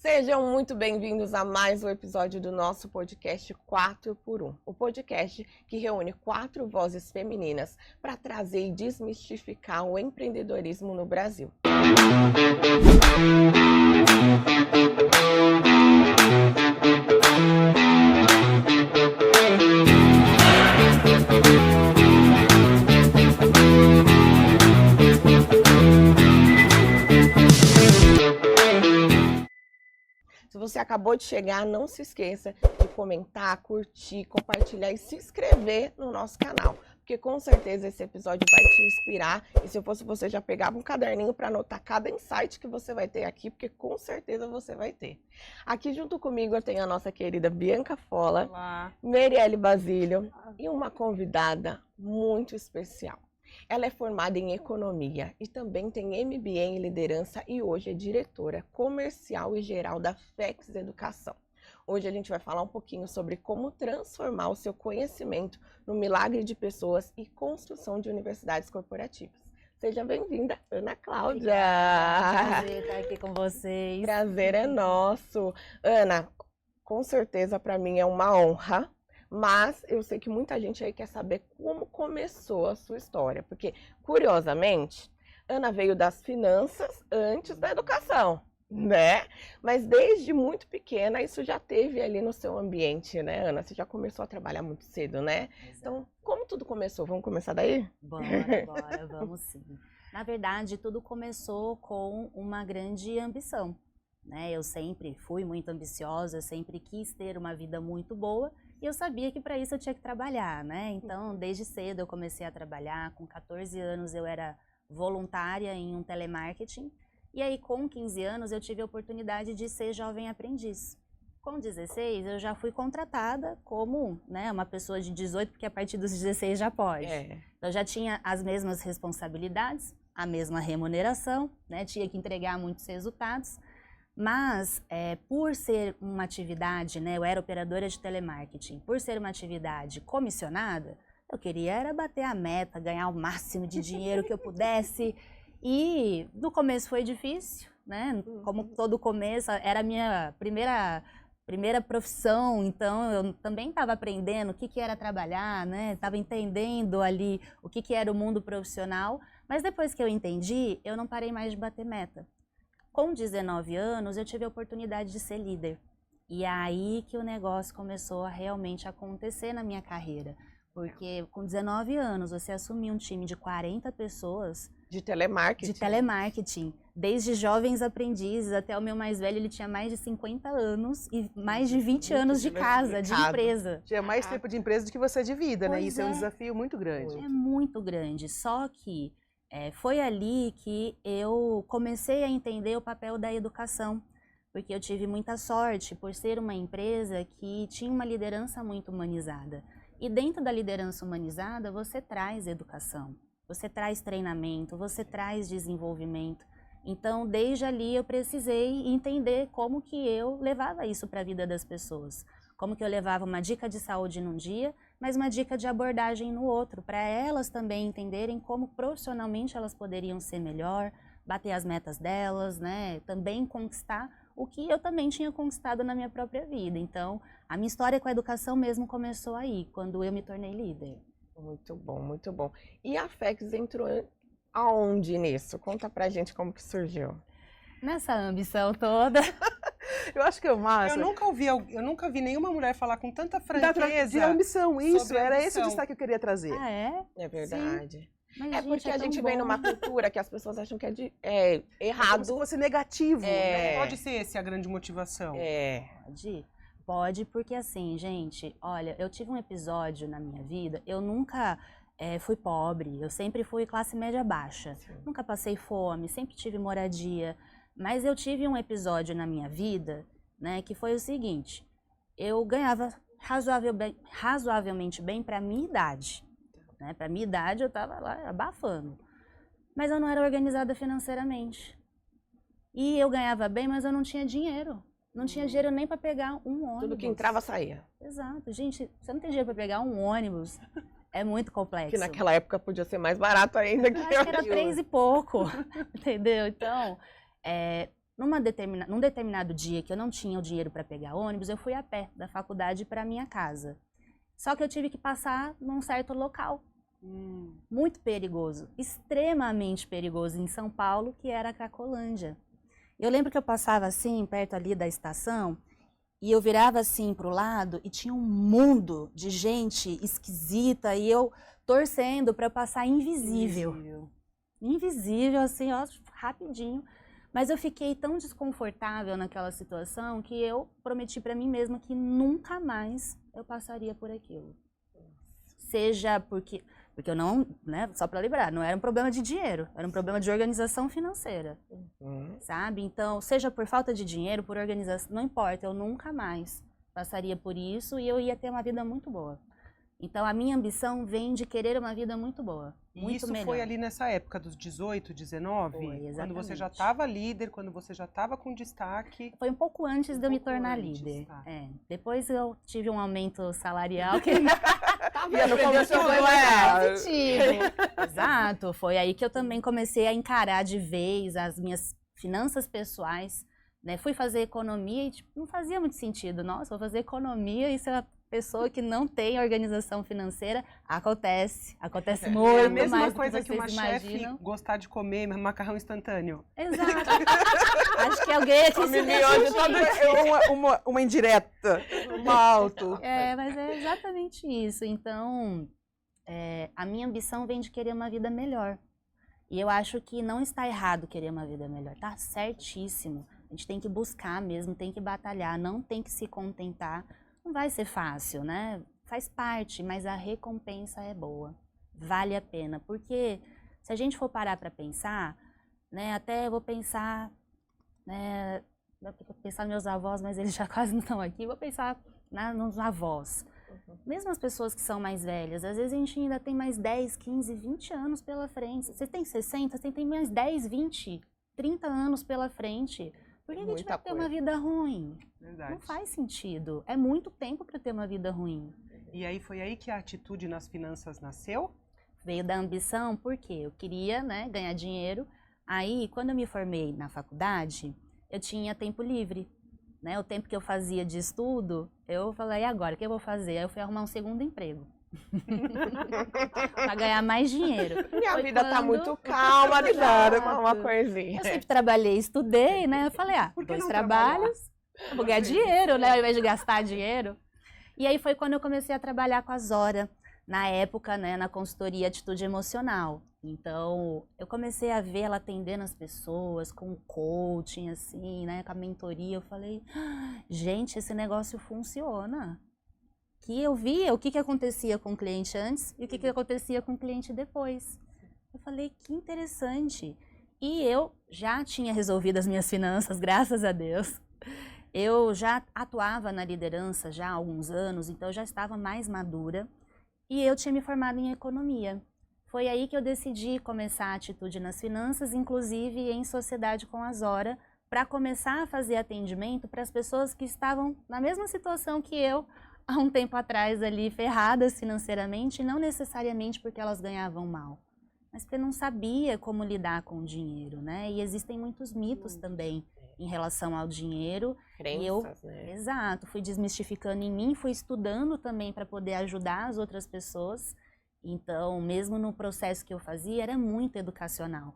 Sejam muito bem-vindos a mais um episódio do nosso podcast 4x1, o podcast que reúne 4 vozes femininas para trazer e desmistificar o empreendedorismo no Brasil. Se você acabou de chegar, não se esqueça de comentar, curtir, compartilhar e se inscrever no nosso canal. Porque com certeza esse episódio vai te inspirar. E se eu fosse você, já pegava um caderninho para anotar cada insight que você vai ter aqui, porque com certeza você vai ter. Aqui junto comigo eu tenho a nossa querida Bianca Fola, Olá. Merielle Basílio e uma convidada muito especial. Ela é formada em economia e também tem MBA em liderança e hoje é diretora comercial e geral da FEX Educação. Hoje a gente vai falar um pouquinho sobre como transformar o seu conhecimento no milagre de pessoas e construção de universidades corporativas. Seja bem-vinda, Ana Cláudia! Prazer estar aqui com vocês. Prazer é nosso. Ana, com certeza para mim é uma honra. Mas eu sei que muita gente aí quer saber como começou a sua história. Porque, curiosamente, Ana veio das finanças antes da educação, né? Mas desde muito pequena isso já teve ali no seu ambiente, né, Ana? Você já começou a trabalhar muito cedo, né? Então, como tudo começou? Vamos começar daí? Bora, vamos sim. Na verdade, tudo começou com uma grande ambição, né? Eu sempre fui muito ambiciosa, sempre quis ter uma vida muito boa. E eu sabia que para isso eu tinha que trabalhar, né? Então, desde cedo eu comecei a trabalhar. Com 14 anos eu era voluntária em um telemarketing. E aí, com 15 anos, eu tive a oportunidade de ser jovem aprendiz. Com 16, eu já fui contratada como, né, uma pessoa de 18, porque a partir dos 16 já pode. Eu já tinha as mesmas responsabilidades, a mesma remuneração, né? Tinha que entregar muitos resultados. Mas, por ser uma atividade, né, eu era operadora de telemarketing, por ser uma atividade comissionada, eu queria era bater a meta, ganhar o máximo de dinheiro que eu pudesse. E no começo foi difícil, né? Como todo começo, era a minha primeira profissão, então eu também estava aprendendo o que era trabalhar, né? Estava entendendo ali o que era o mundo profissional, mas depois que eu entendi, eu não parei mais de bater meta. Com 19 anos, eu tive a oportunidade de ser líder. E é aí que o negócio começou a realmente acontecer na minha carreira. Porque com 19 anos, você assumir um time de 40 pessoas... De telemarketing. De telemarketing. Desde jovens aprendizes até o meu mais velho, ele tinha mais de 50 anos e mais de 20 anos de casa, de empresa. Tinha mais tempo de empresa do que você de vida, né? Isso é um Pois desafio muito grande. É muito grande. Só que... foi ali que eu comecei a entender o papel da educação, porque eu tive muita sorte por ser uma empresa que tinha uma liderança muito humanizada. E dentro da liderança humanizada, você traz educação, você traz treinamento, você traz desenvolvimento. Então, desde ali eu precisei entender como que eu levava isso para a vida das pessoas. Como que eu levava uma dica de saúde num dia, mas uma dica de abordagem no outro, para elas também entenderem como profissionalmente elas poderiam ser melhor, bater as metas delas, né? Também conquistar o que eu também tinha conquistado na minha própria vida. Então, a minha história com a educação mesmo começou aí, quando eu me tornei líder. Muito bom, muito bom. E a FEX entrou aonde nisso? Conta pra gente como que surgiu. Nessa ambição toda... Eu acho que é massa. Eu nunca vi nenhuma mulher falar com tanta franqueza. De ambição, isso. Era ambição. esse o destaque que eu queria trazer. Ah, é? É verdade. Mas, É porque a gente vem numa cultura que as pessoas acham que é Como errado. se fosse negativo. É. Pode ser essa a grande motivação. Pode, porque assim, gente, olha, eu tive um episódio na minha vida, eu nunca fui pobre, eu sempre fui classe média baixa. Sim. Nunca passei fome, sempre tive moradia. Mas eu tive um episódio na minha vida, né, que foi o seguinte: eu ganhava razoavelmente bem para a minha idade. Né? Para a minha idade eu estava lá abafando. Mas eu não era organizada financeiramente. E eu ganhava bem, mas eu não tinha dinheiro. Não tinha dinheiro nem para pegar um ônibus. Tudo que entrava, saía. Exato. Gente, você não tem dinheiro para pegar um ônibus. É muito complexo. Que naquela época podia ser mais barato ainda. Eu acho que era 3 e pouco. Entendeu? Então, num determinado dia que eu não tinha o dinheiro para pegar ônibus, eu fui a pé da faculdade para minha casa. Só que eu tive que passar num certo local, muito perigoso, extremamente perigoso em São Paulo, que era a Cracolândia. Eu lembro que eu passava assim, perto ali da estação, e eu virava assim para o lado e tinha um mundo de gente esquisita e eu torcendo para eu passar invisível. Invisível, assim, ó, rapidinho. Mas eu fiquei tão desconfortável naquela situação que eu prometi para mim mesma que nunca mais eu passaria por aquilo. Seja porque eu não, né, só para lembrar, não era um problema de dinheiro, era um problema de organização financeira, sabe? Então, seja por falta de dinheiro, por organização, não importa, eu nunca mais passaria por isso e eu ia ter uma vida muito boa. Então, a minha ambição vem de querer uma vida muito boa, muito isso melhor. foi ali nessa época dos 18, 19? Foi, quando você já exatamente. estava líder, quando você já estava com destaque? Foi um pouco antes de eu me pouco tornar antes, líder. tá. Depois eu tive um aumento salarial que E no começo foi foi muito positivo. Exato, foi aí que eu também comecei a encarar de vez as minhas finanças pessoais, né? Fui fazer economia e tipo, não fazia muito sentido. Nossa, vou fazer economia e ser uma pessoa que não tem organização financeira. Acontece muito É a mesma mais coisa do que que uma vocês chefe imaginam. gostar de comer macarrão instantâneo. Exato. Acho que alguém aqui Come se miojo identifica. É uma indireta, uma alto. Mas é exatamente isso. Então, a minha ambição vem de querer uma vida melhor. E eu acho que não está errado querer uma vida melhor, tá certíssimo. A gente tem que buscar mesmo, tem que batalhar, não tem que se contentar. Não vai ser fácil, né? Faz parte, mas a recompensa é boa. Vale a pena, porque se a gente for parar para pensar, né, até eu vou pensar, né, nos meus avós, mas eles já quase não estão aqui, vou pensar nos avós. Mesmo as pessoas que são mais velhas, às vezes a gente ainda tem mais 10, 15, 20 anos pela frente. Você tem 60, você tem mais 10, 20, 30 anos pela frente. Por que a gente vai ter uma vida ruim? Verdade. Não faz sentido. É muito tempo para ter uma vida ruim. E aí foi aí que a atitude nas finanças nasceu? Veio da ambição, porque eu queria, né, ganhar dinheiro. Aí, quando eu me formei na faculdade, eu tinha tempo livre. Né? O tempo que eu fazia de estudo, eu falei, e agora, o que eu vou fazer? Aí eu fui arrumar um segundo emprego. Para ganhar mais dinheiro. Minha Foi vida tá quando- muito calma, deixa eu uma Exato. coisinha. Eu sempre trabalhei, estudei, né? Eu falei, Por que 2 não trabalhos, eu vou ganhar dinheiro, né? Ao invés de gastar dinheiro. E aí foi quando eu comecei a trabalhar com a Zora, na época, né, na consultoria Atitude Emocional. Então, eu comecei a ver ela atendendo as pessoas com coaching, assim, né, com a mentoria. Eu falei, gente, esse negócio funciona. Que eu via o que acontecia com o cliente antes e o que acontecia com o cliente depois. Eu falei, que interessante. E eu já tinha resolvido as minhas finanças, graças a Deus. Eu já atuava na liderança já há alguns anos, então eu já estava mais madura. E eu tinha me formado em economia. Foi aí que eu decidi começar a atitude nas finanças, inclusive em sociedade com a Zora, para começar a fazer atendimento para as pessoas que estavam na mesma situação que eu, há um tempo atrás ali, ferradas financeiramente, não necessariamente porque elas ganhavam mal, mas porque não sabia como lidar com o dinheiro, né? E existem muitos mitos também em relação ao dinheiro. Crenças, né? Exato, fui desmistificando em mim, fui estudando também para poder ajudar as outras pessoas. Então, mesmo no processo que eu fazia, era muito educacional,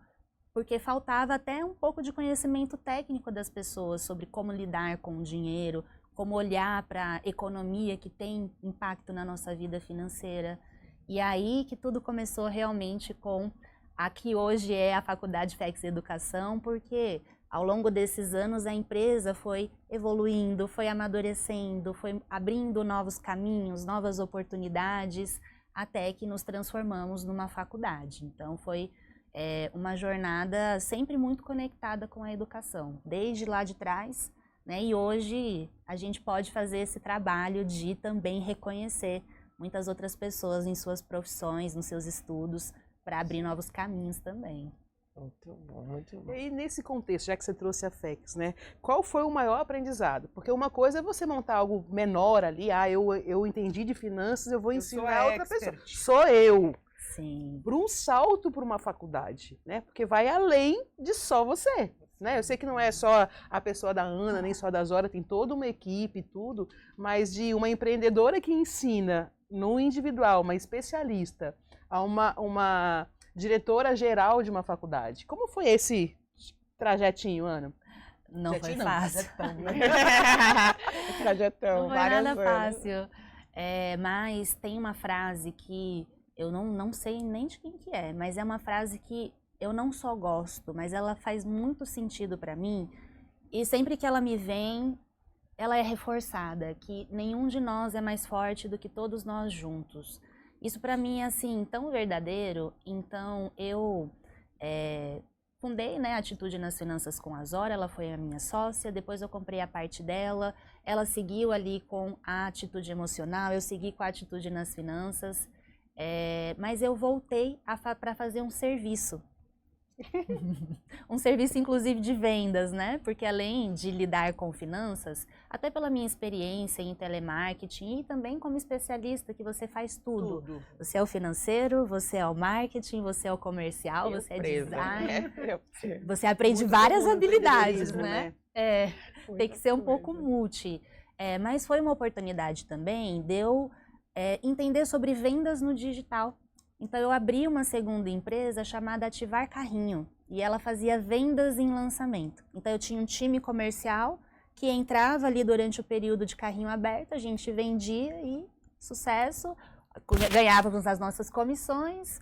porque faltava até um pouco de conhecimento técnico das pessoas sobre como lidar com o dinheiro, como olhar para a economia que tem impacto na nossa vida financeira. E aí que tudo começou realmente com a que hoje é a Faculdade FEX Educação, porque ao longo desses anos a empresa foi evoluindo, foi amadurecendo, foi abrindo novos caminhos, novas oportunidades, até que nos transformamos numa faculdade. Então foi uma jornada sempre muito conectada com a educação, desde lá de trás, né? E hoje a gente pode fazer esse trabalho de também reconhecer muitas outras pessoas em suas profissões, nos seus estudos, para abrir novos caminhos também. Muito bom, muito bom. E nesse contexto, já que você trouxe a FEX, né? Qual foi o maior aprendizado? Porque uma coisa é você montar algo menor ali, eu entendi de finanças, eu vou ensinar outra pessoa. Sou eu. Sim. para um salto para uma faculdade, né? Porque vai além de só você, né? Eu sei que não é só a pessoa da Ana, nem só da Zora, tem toda uma equipe e tudo, mas de uma empreendedora que ensina no individual, uma especialista, a uma diretora geral de uma faculdade. Como foi esse trajetinho, Ana? Não foi fácil. Trajetão, Não foi várias nada anos. fácil. Mas tem uma frase que eu não sei nem de quem que é, mas é uma frase que eu não só gosto, mas ela faz muito sentido para mim. E sempre que ela me vem, ela é reforçada, que nenhum de nós é mais forte do que todos nós juntos. Isso para mim é assim, tão verdadeiro. Então eu fundei, né, a Atitude nas Finanças com a Zora, ela foi a minha sócia, depois eu comprei a parte dela, ela seguiu ali com a Atitude Emocional, eu segui com a Atitude nas Finanças, mas eu voltei para fazer um serviço. Um serviço inclusive de vendas, né? Porque além de lidar com finanças, até pela minha experiência em telemarketing e também como especialista que você faz tudo. Você é o financeiro, você é o marketing, você é o comercial, você é design. Você aprende várias habilidades, né? Tem que ser um pouco multi. Mas foi uma oportunidade também de eu entender sobre vendas no digital. Então eu abri uma segunda empresa chamada Ativar Carrinho e ela fazia vendas em lançamento. Então eu tinha um time comercial que entrava ali durante o período de carrinho aberto, a gente vendia e sucesso, ganhávamos as nossas comissões,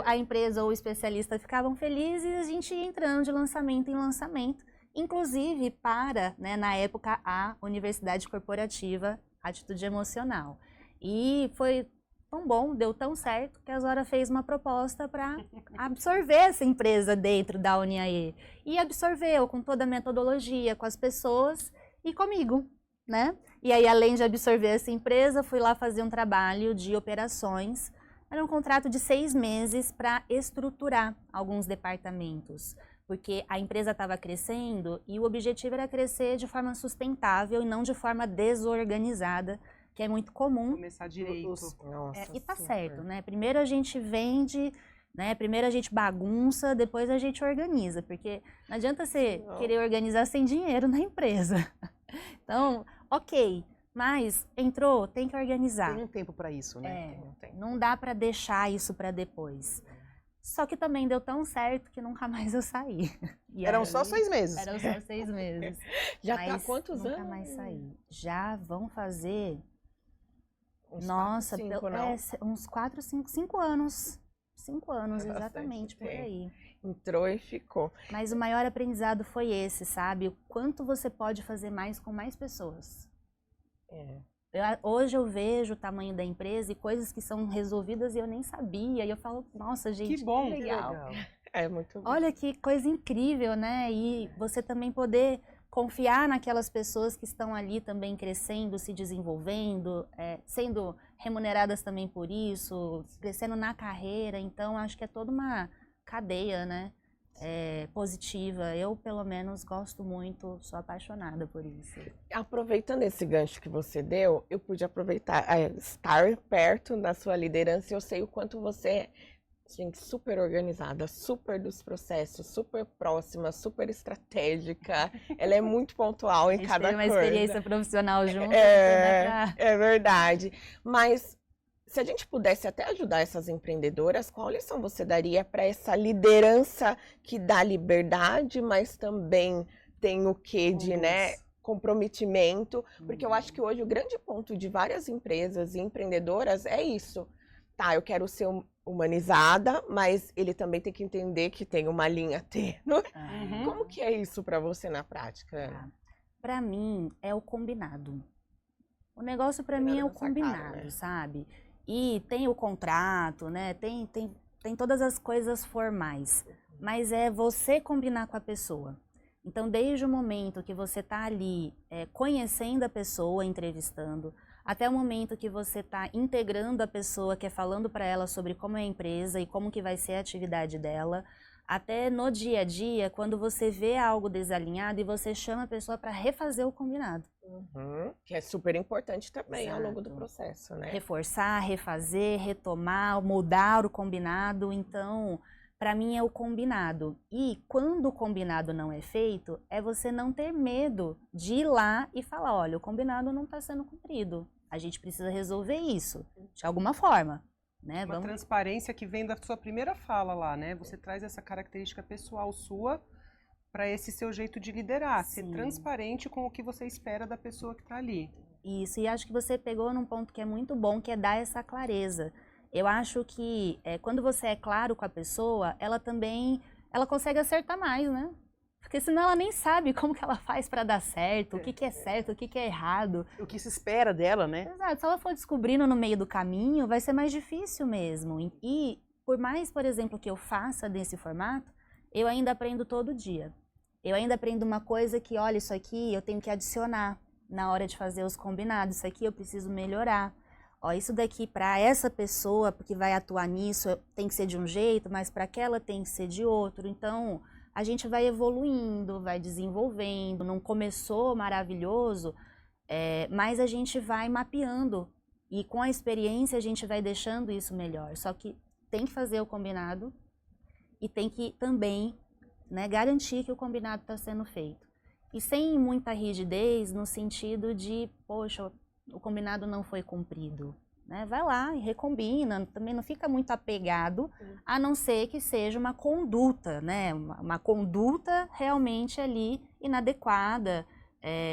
a empresa ou o especialista ficavam felizes e a gente ia entrando de lançamento em lançamento, inclusive para, né, na época, a Universidade Corporativa Atitude Emocional. E foi tão bom, deu tão certo, que a Zora fez uma proposta para absorver essa empresa dentro da Uniaê. E absorveu com toda a metodologia, com as pessoas e comigo, né? E aí, além de absorver essa empresa, fui lá fazer um trabalho de operações. Era um contrato de 6 meses para estruturar alguns departamentos. Porque a empresa estava crescendo e o objetivo era crescer de forma sustentável e não de forma desorganizada, que é muito comum. Começar direito. E tá certo, né? Primeiro a gente vende, né? Primeiro a gente bagunça, depois a gente organiza. Porque não adianta você querer organizar sem dinheiro na empresa. Então, ok, mas entrou, tem que organizar. Tem um tempo para isso, né? Não dá para deixar isso para depois. Só que também deu tão certo que nunca mais eu saí. Eram só 6 meses. Eram só 6 meses. Já tá há quantos anos? Nunca mais saí. Já vão fazer... Uns Nossa, 4, 5, uns 4, 5 anos. 5 anos, exatamente, por aí. Entrou e ficou. Mas o maior aprendizado foi esse, sabe? O quanto você pode fazer mais com mais pessoas. Hoje eu vejo o tamanho da empresa e coisas que são resolvidas e eu nem sabia. E eu falo, nossa, gente, que bom, que legal. É muito bom. Olha que coisa incrível, né? E você também poder confiar naquelas pessoas que estão ali também crescendo, se desenvolvendo, sendo remuneradas também por isso, crescendo na carreira. Então, acho que é toda uma cadeia, né? Positiva. Eu, pelo menos, gosto muito, sou apaixonada por isso. Aproveitando esse gancho que você deu, eu pude aproveitar, estar perto da sua liderança e eu sei o quanto você é, gente, super organizada, super dos processos, super próxima, super estratégica. Ela é muito pontual em cada coisa. A gente tem uma experiência profissional junto. É verdade. Mas se a gente pudesse até ajudar essas empreendedoras, qual lição você daria para essa liderança que dá liberdade, mas também tem o quê de, né, comprometimento? Porque eu acho que hoje o grande ponto de várias empresas e empreendedoras é isso. Tá, eu quero ser humanizada, mas ele também tem que entender que tem uma linha tênue. Como que é isso para você na prática, Ana? Para mim, é o combinado. O negócio para mim é o combinado, né? Sabe? E tem o contrato, né? Tem todas as coisas formais. Mas é você combinar com a pessoa. Então, desde o momento que você está ali conhecendo a pessoa, entrevistando, até o momento que você está integrando a pessoa, que é falando para ela sobre como é a empresa e como que vai ser a atividade dela, até no dia a dia, quando você vê algo desalinhado e você chama a pessoa para refazer o combinado. Que é super importante também ao longo do Exato. processo, né? Reforçar, refazer, retomar, mudar o combinado. Então, para mim é o combinado. E quando o combinado não é feito, é você não ter medo de ir lá e falar, olha, o combinado não está sendo cumprido. A gente precisa resolver isso, de alguma forma. Né? Uma transparência que vem da sua primeira fala lá, né? Você traz essa característica pessoal sua para esse seu jeito de liderar, ser transparente com o que você espera da pessoa que está ali. Isso, e acho que você pegou num ponto que é muito bom, que é dar essa clareza. Eu acho que quando você é claro com a pessoa, ela consegue acertar mais, né? Porque senão ela nem sabe como que ela faz para dar certo, o que que é certo, o que que é errado. O que se espera dela, né? Exato, se ela for descobrindo no meio do caminho, vai ser mais difícil mesmo. E por mais, por exemplo, que eu faça desse formato, eu ainda aprendo todo dia. Eu ainda aprendo uma coisa que, olha, isso aqui eu tenho que adicionar na hora de fazer os combinados, isso aqui eu preciso melhorar. Ó, isso daqui para essa pessoa, porque vai atuar nisso, tem que ser de um jeito, mas para aquela tem que ser de outro. Então, a gente vai evoluindo, vai desenvolvendo, não começou maravilhoso, mas a gente vai mapeando e com a experiência a gente vai deixando isso melhor. Só que tem que fazer o combinado e tem que também, né, garantir que o combinado está sendo feito. E sem muita rigidez no sentido de, poxa, o combinado não foi cumprido. Né? Vai lá e recombina, também não fica muito apegado, a não ser que seja uma conduta, né? Uma conduta realmente ali inadequada.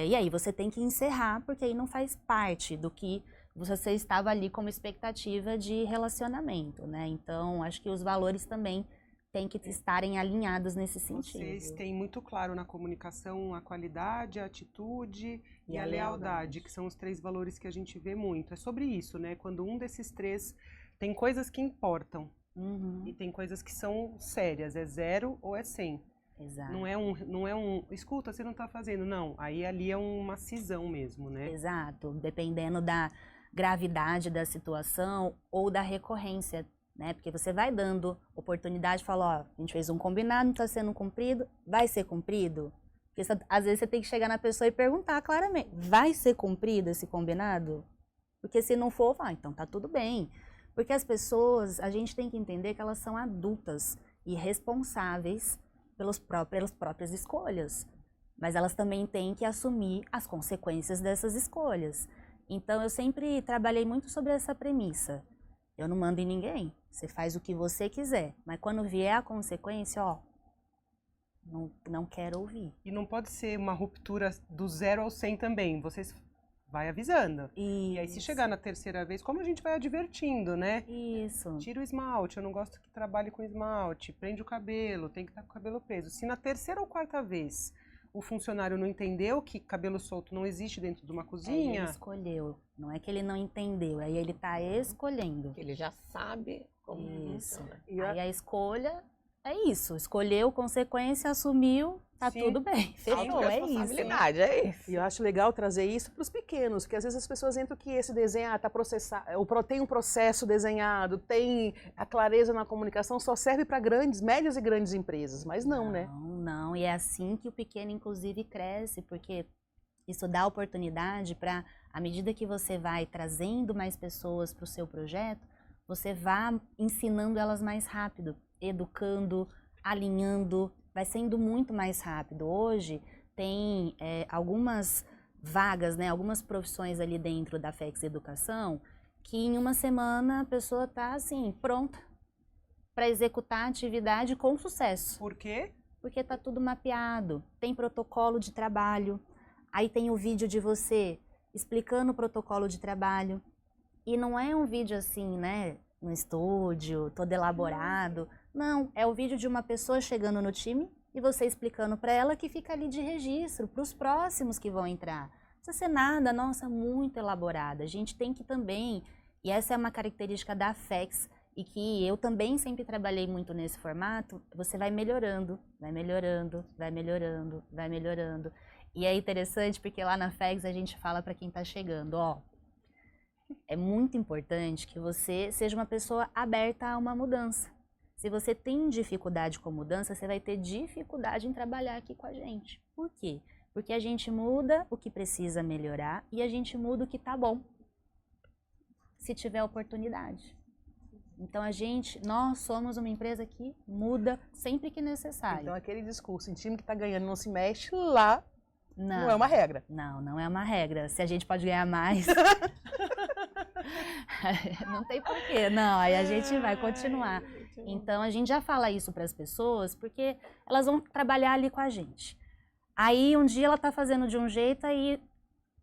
E aí você tem que encerrar, porque aí não faz parte do que você estava ali como expectativa de relacionamento. Né? Então, acho que os valores também têm que estarem alinhados nesse sentido. Vocês têm muito claro na comunicação a qualidade, a atitude e a lealdade, que são os 3 valores que a gente vê muito. É sobre isso, né? Quando um desses 3 tem coisas que importam e tem coisas que são sérias, é 0 ou é 100. Exato. Não é um, escuta, você não está fazendo, não. Aí ali é uma cisão mesmo, né? Exato, dependendo da gravidade da situação ou da recorrência. Né? Porque você vai dando oportunidade, fala, ó, a gente fez um combinado, não está sendo cumprido, vai ser cumprido? Porque às vezes você tem que chegar na pessoa e perguntar claramente, vai ser cumprido esse combinado? Porque se não for, então tá tudo bem. Porque as pessoas, a gente tem que entender que elas são adultas e responsáveis pelas próprias escolhas. Mas elas também têm que assumir as consequências dessas escolhas. Então eu sempre trabalhei muito sobre essa premissa. Eu não mando em ninguém, você faz o que você quiser. Mas quando vier a consequência, ó, não quero ouvir. E não pode ser uma ruptura do 0 ao 100 também, vocês vai avisando. E aí se chegar na 3ª vez, como a gente vai advertindo, né? Isso. Tira o esmalte, eu não gosto que trabalhe com esmalte, prende o cabelo, tem que estar com o cabelo preso. Se na 3ª ou 4ª vez o funcionário não entendeu que cabelo solto não existe dentro de uma cozinha... Ele escolheu. Não é que ele não entendeu, aí ele está escolhendo. Ele já sabe como isso. funciona. Aí a escolha é isso. Escolheu, consequência, assumiu, tá tudo bem. Fechou, é isso. Responsabilidade, é isso. E eu acho legal trazer isso para os pequenos, porque às vezes as pessoas entram que esse desenho está processado, tem um processo desenhado, tem a clareza na comunicação, só serve para médias e grandes empresas, mas não, né? Não, e é assim que o pequeno, inclusive, cresce, porque isso dá oportunidade para, à medida que você vai trazendo mais pessoas para o seu projeto, você vá ensinando elas mais rápido, educando, alinhando, vai sendo muito mais rápido. Hoje tem algumas vagas, né, algumas profissões ali dentro da FEX Educação, que em uma semana a pessoa está assim, pronta para executar a atividade com sucesso. Por quê? Porque está tudo mapeado, tem protocolo de trabalho, aí tem o vídeo de você explicando o protocolo de trabalho. E não é um vídeo assim, né, no estúdio, todo elaborado. Não, é o vídeo de uma pessoa chegando no time e você explicando para ela, que fica ali de registro para os próximos que vão entrar. Não precisa ser nada, nossa, muito elaborada. A gente tem que também, e essa é uma característica da FEX, e que eu também sempre trabalhei muito nesse formato, você vai melhorando, vai melhorando, vai melhorando, vai melhorando. E é interessante porque lá na FEX a gente fala para quem está chegando, ó, é muito importante que você seja uma pessoa aberta a uma mudança. Se você tem dificuldade com mudança, você vai ter dificuldade em trabalhar aqui com a gente. Por quê? Porque a gente muda o que precisa melhorar e a gente muda o que tá bom, se tiver oportunidade. Então nós somos uma empresa que muda sempre que necessário. Então aquele discurso, em time que está ganhando não se mexe, lá não é uma regra. Não é uma regra. Se a gente pode ganhar mais, não tem porquê. Não, aí a gente vai continuar. Então a gente já fala isso para as pessoas porque elas vão trabalhar ali com a gente. Aí um dia ela está fazendo de um jeito, aí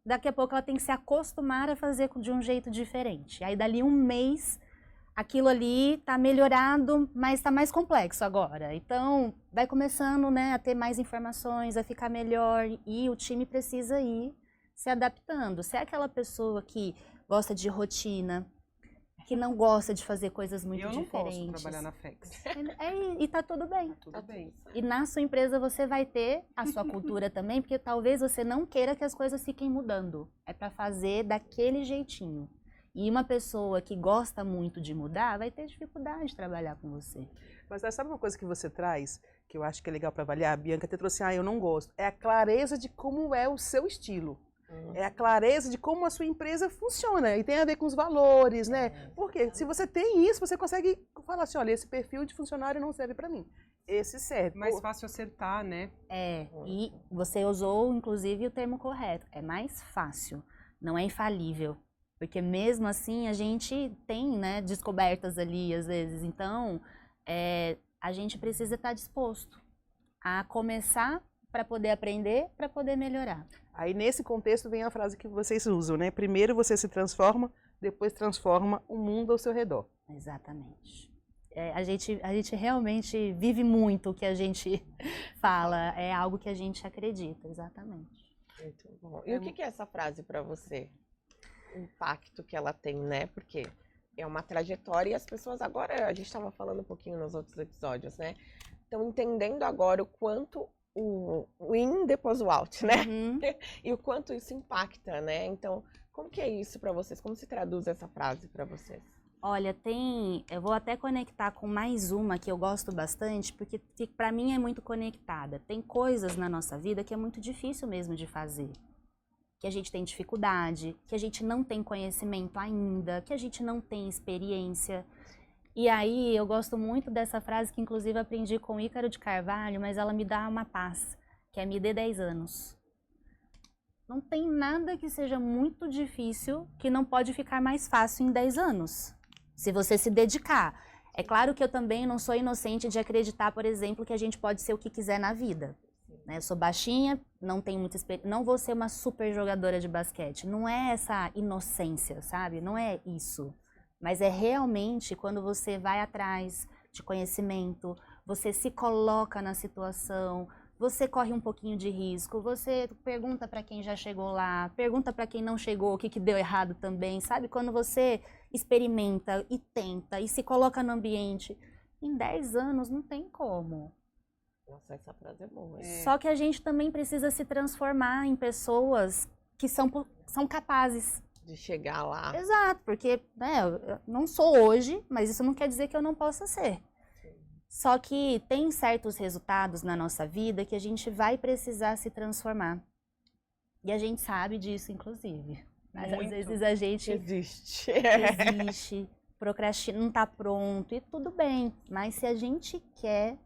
daqui a pouco ela tem que se acostumar a fazer de um jeito diferente. Aí dali um mês aquilo ali está melhorado, mas está mais complexo agora. Então, vai começando, né, a ter mais informações, a ficar melhor e o time precisa ir se adaptando. Se é aquela pessoa que gosta de rotina, que não gosta de fazer coisas muito diferentes. Eu não posso trabalhar na FEX. E tá tudo bem. Tudo bem. E na sua empresa você vai ter a sua cultura também, porque talvez você não queira que as coisas fiquem mudando. É para fazer daquele jeitinho. E uma pessoa que gosta muito de mudar vai ter dificuldade de trabalhar com você. Mas sabe uma coisa que você traz, que eu acho que é legal para avaliar? A Bianca até trouxe, eu não gosto. É a clareza de como é o seu estilo. É a clareza de como a sua empresa funciona. E tem a ver com os valores, né? Porque se você tem isso, você consegue falar assim, olha, esse perfil de funcionário não serve para mim. Esse serve. Mais fácil acertar, né? E você usou, inclusive, o termo correto. É mais fácil, não é infalível. Porque mesmo assim a gente tem, né, descobertas ali às vezes. Então, a gente precisa estar disposto a começar para poder aprender, para poder melhorar. Aí nesse contexto vem a frase que vocês usam, né? Primeiro você se transforma, depois transforma o mundo ao seu redor. Exatamente. A gente realmente vive muito o que a gente fala, é algo que a gente acredita, exatamente. Muito bom. E o que é essa frase para você? O impacto que ela tem, né? Porque é uma trajetória e as pessoas agora, a gente estava falando um pouquinho nos outros episódios, né? Estão entendendo agora o quanto o in depois o out, né? Uhum. E o quanto isso impacta, né? Então, como que é isso para vocês? Como se traduz essa frase para vocês? Olha, eu vou até conectar com mais uma que eu gosto bastante, porque para mim é muito conectada. Tem coisas na nossa vida que é muito difícil mesmo de fazer. Que a gente tem dificuldade, que a gente não tem conhecimento ainda, que a gente não tem experiência. E aí eu gosto muito dessa frase que inclusive aprendi com Ícaro de Carvalho, mas ela me dá uma paz, que é me dê 10 anos. Não tem nada que seja muito difícil que não pode ficar mais fácil em 10 anos, se você se dedicar. É claro que eu também não sou inocente de acreditar, por exemplo, que a gente pode ser o que quiser na vida. Eu sou baixinha, não tenho muita experiência, não vou ser uma super jogadora de basquete. Não é essa inocência, sabe? Não é isso. Mas é realmente quando você vai atrás de conhecimento, você se coloca na situação, você corre um pouquinho de risco, você pergunta para quem já chegou lá, pergunta para quem não chegou o que deu errado também, sabe? Quando você experimenta e tenta e se coloca no ambiente, em 10 anos não tem como. Nossa, essa frase é boa. Só que a gente também precisa se transformar em pessoas que são capazes de chegar lá. Exato, porque eu não sou hoje, mas isso não quer dizer que eu não possa ser. Só que tem certos resultados na nossa vida que a gente vai precisar se transformar. E a gente sabe disso, inclusive. Mas às vezes a gente Existe, procrastina, não está pronto, e tudo bem. Mas se a gente quer,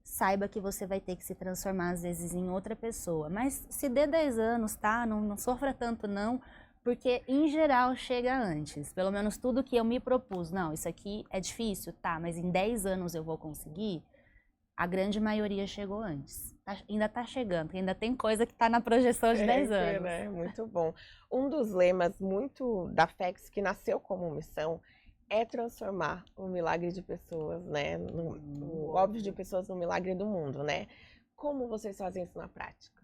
saiba que você vai ter que se transformar, às vezes, em outra pessoa. Mas se dê 10 anos, tá? Não sofra tanto, não. Porque, em geral, chega antes. Pelo menos tudo que eu me propus. Não, isso aqui é difícil, tá, mas em 10 anos eu vou conseguir. A grande maioria chegou antes. Ainda tá chegando, ainda tem coisa que tá na projeção de 10 anos. Né? Muito bom. Um dos lemas muito da FEX, que nasceu como missão, é transformar o milagre de pessoas, né? O óbvio de pessoas no milagre do mundo, né? Como vocês fazem isso na prática?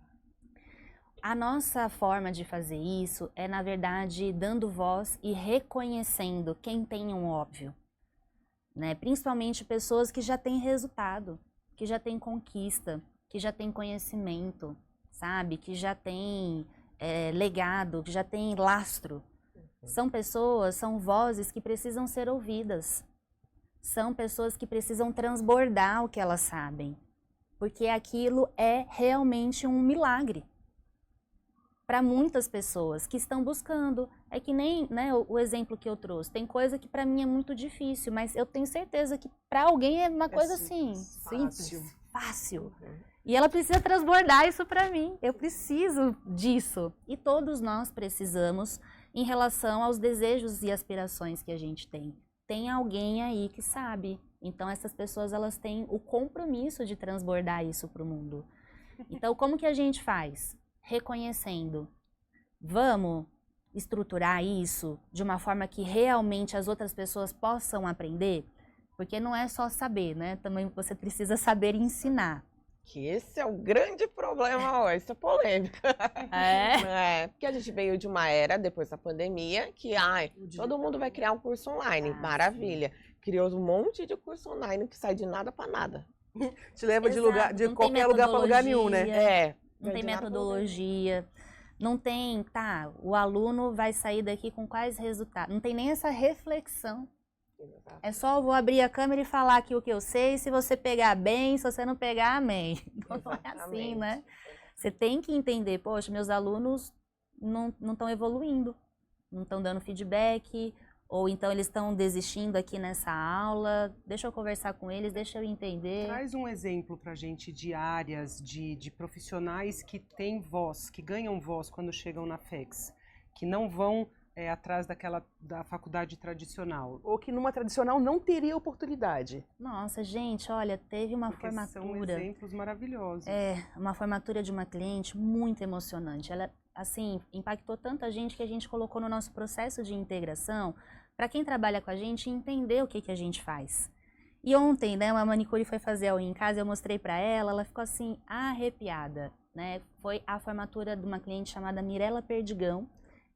A nossa forma de fazer isso é, na verdade, dando voz e reconhecendo quem tem um óbvio, né? Principalmente pessoas que já têm resultado, que já têm conquista, que já têm conhecimento, sabe? Que já têm legado, que já têm lastro. São pessoas, são vozes que precisam ser ouvidas. são pessoas que precisam transbordar o que elas sabem, porque aquilo é realmente um milagre para muitas pessoas que estão buscando. É que nem, né, o exemplo que eu trouxe, tem coisa que para mim é muito difícil, mas eu tenho certeza que para alguém é uma coisa assim, simples, fácil. E ela precisa transbordar isso para mim, eu preciso disso. E todos nós precisamos em relação aos desejos e aspirações que a gente tem. Tem alguém aí que sabe. Então essas pessoas, elas têm o compromisso de transbordar isso para o mundo. Então como que a gente faz? Reconhecendo. Vamos estruturar isso de uma forma que realmente as outras pessoas possam aprender? Porque não é só saber, né? Também você precisa saber ensinar. Que esse é o grande problema hoje, isso é polêmica. Porque a gente veio de uma era, depois da pandemia, que todo mundo vai criar um curso online. Maravilha. Criou um monte de curso online que sai de nada para nada. Te leva de qualquer lugar para lugar nenhum, né? Não tem metodologia, não tem, o aluno vai sair daqui com quais resultados. Não tem nem essa reflexão. É só eu vou abrir a câmera e falar aqui o que eu sei, se você pegar bem, se você não pegar, amém. Não é assim, né? Você tem que entender, poxa, meus alunos não estão evoluindo, não estão dando feedback, ou então eles estão desistindo aqui nessa aula, deixa eu conversar com eles, deixa eu entender. Traz um exemplo pra gente de áreas, de profissionais que têm voz, que ganham voz quando chegam na FEX, que não vão atrás da faculdade tradicional. Ou que numa tradicional não teria oportunidade. Nossa, gente, olha, teve uma formatura. São exemplos maravilhosos. Uma formatura de uma cliente muito emocionante. Ela, assim, impactou tanta gente que a gente colocou no nosso processo de integração para quem trabalha com a gente entender o que a gente faz. E ontem, né, uma manicure foi fazer a unha em casa, eu mostrei para ela ficou assim, arrepiada, né? Foi a formatura de uma cliente chamada Mirela Perdigão.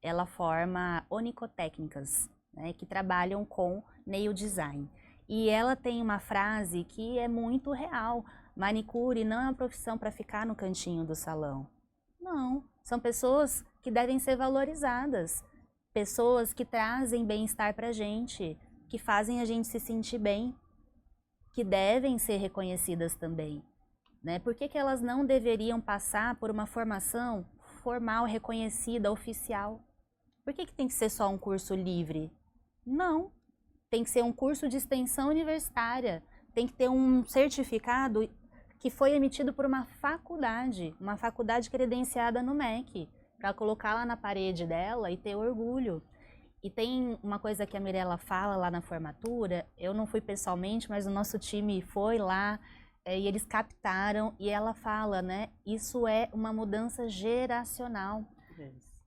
Ela forma onicotécnicas, né, que trabalham com nail design. E ela tem uma frase que é muito real. Manicure não é uma profissão para ficar no cantinho do salão. Não, são pessoas que devem ser valorizadas. Pessoas que trazem bem-estar para a gente, que fazem a gente se sentir bem, que devem ser reconhecidas também. Né? Por que elas não deveriam passar por uma formação formal, reconhecida, oficial? Por que tem que ser só um curso livre? Não, tem que ser um curso de extensão universitária, tem que ter um certificado que foi emitido por uma faculdade credenciada no MEC, para colocar lá na parede dela e ter orgulho. E tem uma coisa que a Mirela fala lá na formatura, eu não fui pessoalmente, mas o nosso time foi lá, e eles captaram, e ela fala, né, isso é uma mudança geracional.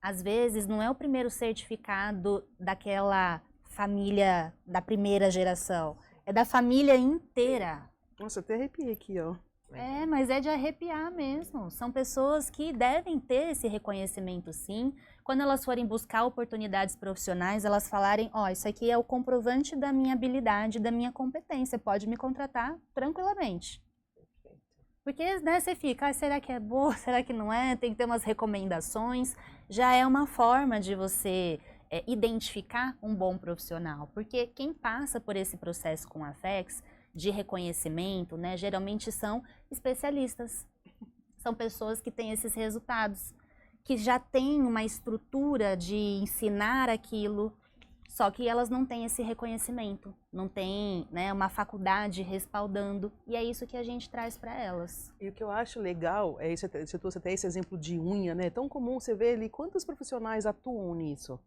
Às vezes não é o primeiro certificado daquela família da primeira geração, é da família inteira. Nossa, até arrepiei aqui, ó. Mas é de arrepiar mesmo. São pessoas que devem ter esse reconhecimento, sim. Quando elas forem buscar oportunidades profissionais, elas falarem, isso aqui é o comprovante da minha habilidade, da minha competência, pode me contratar tranquilamente. Porque, né, você fica, será que é boa, será que não é? Tem que ter umas recomendações. Já é uma forma de você identificar um bom profissional. Porque quem passa por esse processo com a FEX de reconhecimento, né, geralmente são especialistas. São pessoas que têm esses resultados, que já têm uma estrutura de ensinar aquilo, só que elas não têm esse reconhecimento, não tem, né, uma faculdade respaldando, e é isso que a gente traz para elas. E o que eu acho legal, você trouxe até esse exemplo de unha, né? É tão comum você ver ali quantos profissionais atuam nisso.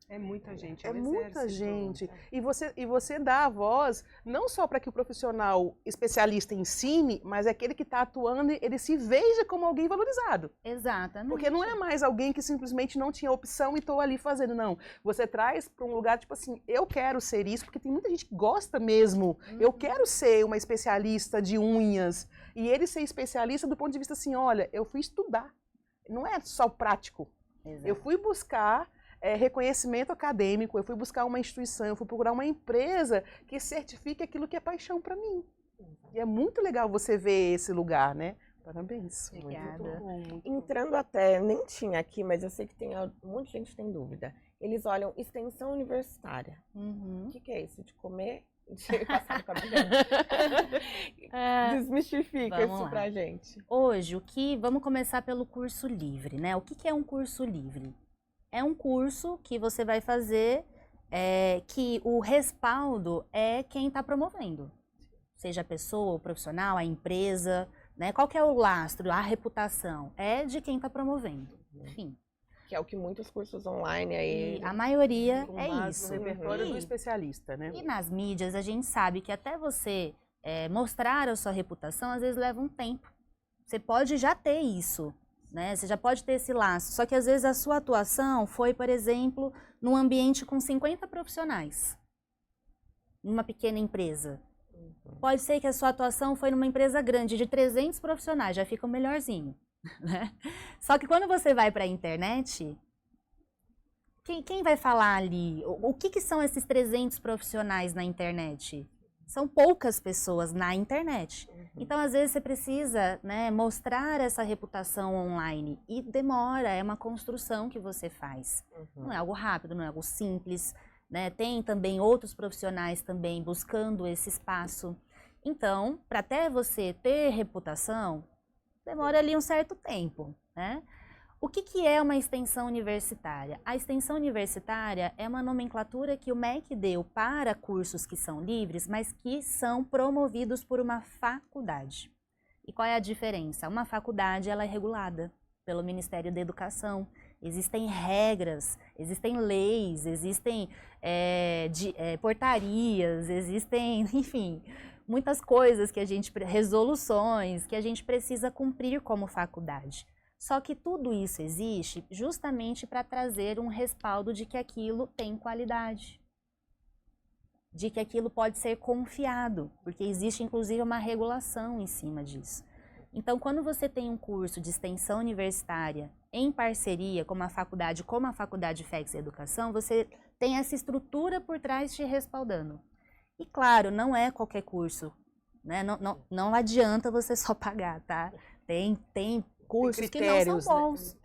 É muita gente, é muita gente. E você dá a voz não só para que o profissional especialista ensine, mas é aquele que está atuando, ele se veja como alguém valorizado. Exatamente. Porque não é mais alguém que simplesmente não tinha opção e estou ali fazendo, não. Você traz para um lugar, tipo assim, eu quero ser isso, porque tem muita gente que gosta mesmo. Eu quero ser uma especialista de unhas. E ele ser especialista do ponto de vista assim, olha, eu fui estudar. Não é só prático. Exato. Eu fui buscar reconhecimento acadêmico, eu fui buscar uma instituição, eu fui procurar uma empresa que certifique aquilo que é paixão para mim. E é muito legal você ver esse lugar, né? Parabéns. Obrigada. Muito bom, muito Entrando até, nem tinha aqui, mas eu sei que tem um monte de gente que tem dúvida. Eles olham extensão universitária. O que é isso? De comer de passar no cabelo. Desmistifica Vamos isso lá. pra gente. Hoje, vamos começar pelo curso livre, né? O que é um curso livre? É um curso que você vai fazer, que o respaldo é quem está promovendo. Seja a pessoa, o profissional, a empresa, né? Qual que é o lastro, a reputação? É de quem está promovendo. Enfim. Que é o que muitos cursos online aí... E a maioria Com é base isso. no repertório do E- especialista, né? E nas mídias a gente sabe que até você mostrar a sua reputação às vezes leva um tempo. Você pode já ter isso, né? Você já pode ter esse laço. Só que às vezes a sua atuação foi, por exemplo, num ambiente com 50 profissionais, numa pequena empresa. Pode ser que a sua atuação foi numa empresa grande de 300 profissionais, já fica o melhorzinho, né? Só que quando você vai para a internet, quem vai falar ali? O que são esses 300 profissionais na internet? São poucas pessoas na internet. Então, às vezes, você precisa, né, mostrar essa reputação online. E demora, é uma construção que você faz. Não é algo rápido, não é algo simples, né? Tem também outros profissionais também buscando esse espaço. Então, para até você ter reputação, demora ali um certo tempo, né? O que é uma extensão universitária? A extensão universitária é uma nomenclatura que o MEC deu para cursos que são livres, mas que são promovidos por uma faculdade. E qual é a diferença? Uma faculdade ela é regulada pelo Ministério da Educação. Existem regras, existem leis, existem portarias, existem, enfim, muitas coisas que a gente, resoluções que a gente precisa cumprir como faculdade. Só que tudo isso existe justamente para trazer um respaldo de que aquilo tem qualidade, de que aquilo pode ser confiado, porque existe inclusive uma regulação em cima disso. Então, quando você tem um curso de extensão universitária em parceria com uma faculdade, como a Faculdade FEX Educação, você tem essa estrutura por trás te respaldando. E claro, não é qualquer curso, né? Não adianta você só pagar, tá? Tem cursos que não são bons.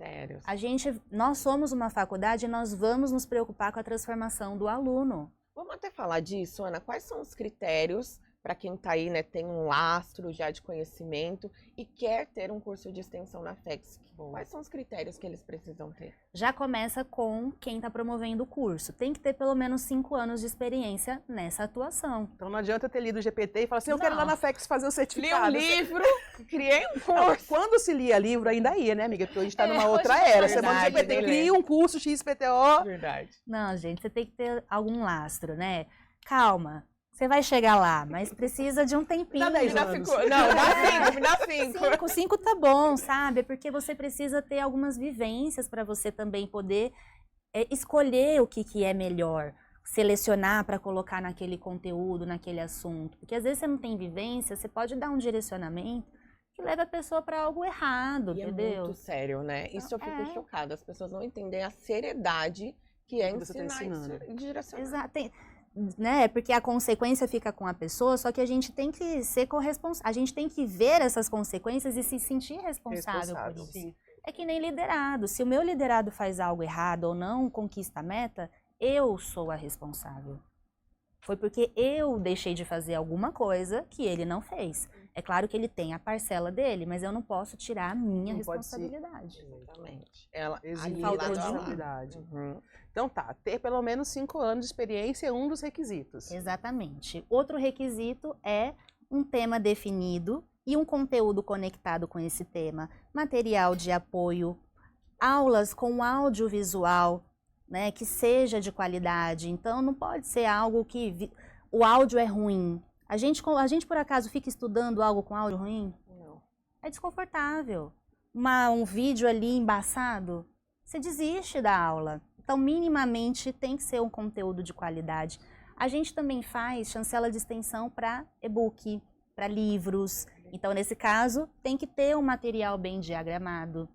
Nós somos uma faculdade e nós vamos nos preocupar com a transformação do aluno. Vamos até falar disso, Ana. Quais são os critérios para quem está aí, né, tem um lastro já de conhecimento e quer ter um curso de extensão na FEX? Quais são os critérios que eles precisam ter? Já começa com quem está promovendo o curso. Tem que ter pelo menos 5 anos de experiência nessa atuação. Então não adianta ter lido o GPT e falar assim, eu quero ir lá na FEX fazer o Li certificado. um livro, criei um curso. Não, quando se lia livro ainda ia, né, amiga? Porque hoje está numa outra hoje era. é Você manda o verdade, GPT, nem cria um curso XPTO. Verdade. Não, gente, você tem que ter algum lastro, né? Calma, você vai chegar lá, mas precisa de um tempinho. Dá 10 Me dá anos. cinco. Não, dá 5, me dá 5. 5 tá bom, sabe? É porque você precisa ter algumas vivências para você também poder escolher o que é melhor, selecionar para colocar naquele conteúdo, naquele assunto. Porque às vezes você não tem vivência, você pode dar um direcionamento que leva a pessoa para algo errado, E entendeu? é muito sério, né? Isso eu fico É. chocada. As pessoas não entendem a seriedade que é Você tá ensinar ensinando. e direcionar. Exato. Né? Porque a consequência fica com a pessoa, só que a gente tem que ser corresponsável. A gente tem que ver essas consequências e se sentir responsável por isso. Sim. É que nem liderado. Se o meu liderado faz algo errado ou não conquista a meta, eu sou a responsável. Foi porque eu deixei de fazer alguma coisa que ele não fez. É claro que ele tem a parcela dele, mas eu não posso tirar a minha Não pode se- responsabilidade. Exatamente. Ela Exigir faltou a de um. responsabilidade. Uhum. Então tá, ter pelo menos 5 anos de experiência é um dos requisitos. Exatamente. Outro requisito é um tema definido e um conteúdo conectado com esse tema. Material de apoio, aulas com audiovisual, né, que seja de qualidade. Então, não pode ser algo que o áudio é ruim. A gente, por acaso, fica estudando algo com áudio ruim? Não. É desconfortável. Um vídeo ali embaçado, você desiste da aula. Então, minimamente, tem que ser um conteúdo de qualidade. A gente também faz chancela de extensão para e-book, para livros. Então, nesse caso, tem que ter um material bem diagramado.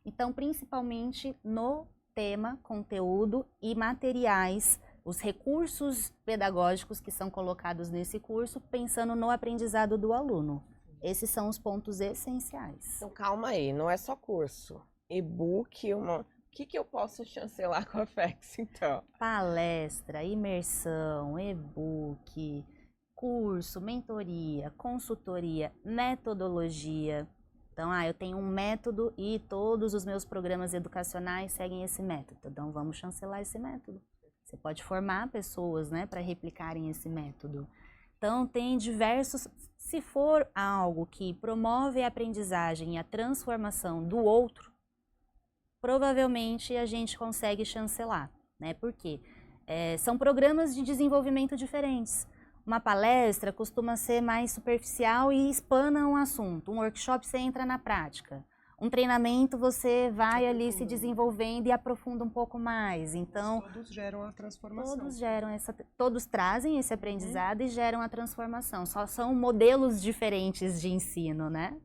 Então, principalmente no tema, conteúdo e materiais, os recursos pedagógicos que são colocados nesse curso, pensando no aprendizado do aluno. Esses são os pontos essenciais. Então, calma aí, não é só curso. E-book, O que eu posso chancelar com a FEX, então? Palestra, imersão, e-book, curso, mentoria, consultoria, metodologia. Então, eu tenho um método e todos os meus programas educacionais seguem esse método. Então, vamos chancelar esse método. Você pode formar pessoas, né, para replicarem esse método. Então, tem diversos... Se for algo que promove a aprendizagem e a transformação do outro, provavelmente a gente consegue chancelar, né? Por quê? São programas de desenvolvimento diferentes. Uma palestra costuma ser mais superficial e expana um assunto. Um workshop você entra na prática. Um treinamento você vai ali se desenvolvendo e aprofunda um pouco mais. Então, todos geram a transformação. Todos trazem esse aprendizado e geram a transformação. Só são modelos diferentes de ensino, né?